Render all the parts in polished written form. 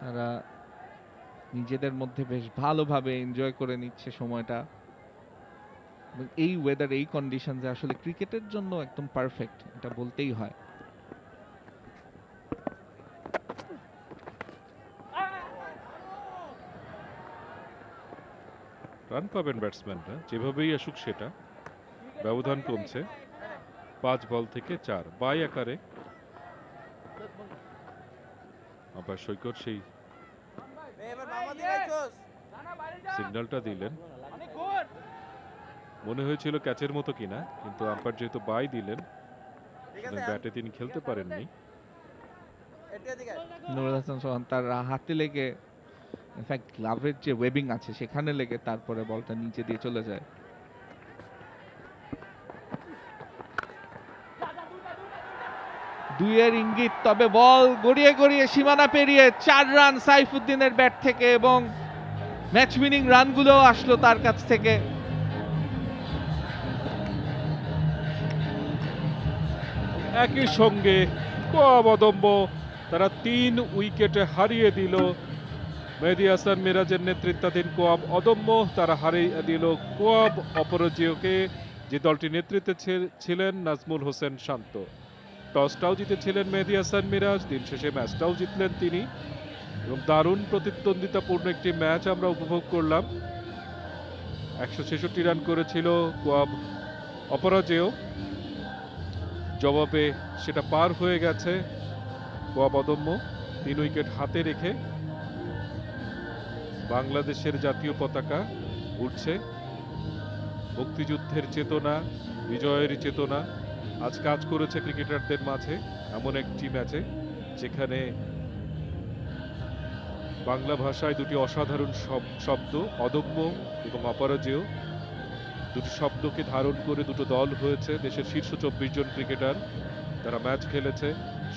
তারা নিজেদের মধ্যে বেশ ভালোভাবে এনজয় করে নিচ্ছে সময়টা। এবং এই ওয়েদার, এই কন্ডিশনসে আসলে ক্রিকেটের জন্য একদম পারফেক্ট, এটা বলতেই হয়। রান পাবেন ব্যাটসম্যানরা, যেভাবেই আসুক সেটা। ব্যবধান কমছে 5 বল থেকে 4 বাই আকারে। আবার সৈকত সেই সিগন্যালটা দিলেন। মনে হয়েছিল ক্যাচের মতো কিনা, কিন্তু আম্পায়ার যেহেতু বাই দিলেন, ব্যাটে তিনি খেলতে পারেননি। নুরুল হাসান সোহান তার হাতে লেগে, ইনফ্যাক্ট গ্লাভের যে ওয়েবিং আছে সেখানে লেগে তারপরে বলটা নিচে দিয়ে চলে যায়। দুইয়ের ইঙ্গিত, তবে বল গড়িয়ে গড়িয়ে সীমানা পেরিয়ে 4 রান সাইফুদ্দিনের ব্যাট থেকে, এবং ম্যাচ উইনিং রানগুলো আসলো তার কাছ থেকে। একই সঙ্গে কোয়াব অদম্য, তারা 3 উইকেটে হারিয়ে দিল মেহেদী হাসান মিরাজের নেতৃত্বাধীন কোয়াব অদম্য। তারা হারিয়ে দিল কোয়াব অপরাজেয়কে, যে দলটি নেতৃত্বে ছিলেন নাজমুল হোসেন শান্ত। টসটাও জিতেছিলেন মেহেদী হাসান মিরাজ, দিন শেষে ম্যাচটাও জিতলেন তিনি, এবং দারুণ প্রতিদ্বন্দ্বিতাপূর্ণ একটি ম্যাচ আমরা উপভোগ করলাম। 166 রান করেছিল কোয়াব অপরাজেয়, জবাবে সেটা পার হয়ে গেছে কোয়াব অদম্য। 3 উইকেট হাতে রেখে বাংলাদেশের জাতীয় পতাকা উঠছে। মুক্তিযুদ্ধের চেতনা, বিজয়ের চেতনা আজ কাজ করেছে ক্রিকেটারদের মাঝে এমন একটি ম্যাচে, যেখানে বাংলা ভাষায় দুটি অসাধারণ শব্দ অদম্য এবং অপরাজেয়, দুটি শব্দকে ধারণ করে দুটো দল হয়েছে। দেশের শীর্ষ 24 জন ক্রিকেটার তারা ম্যাচ খেলেছে।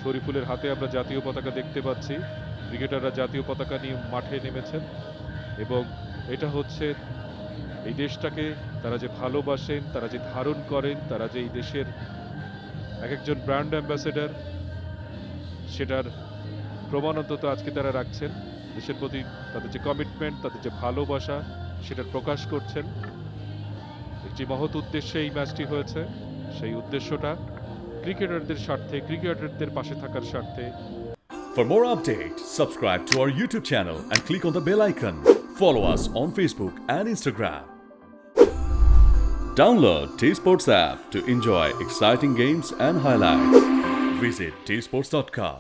শরীফুলের হাতে আমরা জাতীয় পতাকা দেখতে পাচ্ছি। ক্রিকেটাররা জাতীয় পতাকা নিয়ে মাঠে নেমেছেন, এবং এটা হচ্ছে এই দেশটাকে তারা যে ভালোবাসেন, তারা যে ধারণ করেন, তারা যে এই দেশের এক একজন ব্র্যান্ড অ্যাম্বাসেডর, সেটার প্রমাণ অন্তত আজকে তারা রাখছেন। দেশের প্রতি তাদের যে কমিটমেন্ট, তাদের যে ভালোবাসা, সেটার প্রকাশ করছেন। একটি মহৎ উদ্দেশ্যে এই ম্যাচটি হয়েছে। সেই উদ্দেশ্যটা ক্রিকেটারদের স্বার্থে, ক্রিকেটারদের পাশে থাকার স্বার্থে। For more updates, subscribe to our YouTube channel and click on the bell icon. Follow us on Facebook and Instagram. Download T-Sports app to enjoy exciting games and highlights. Visit tsports.com.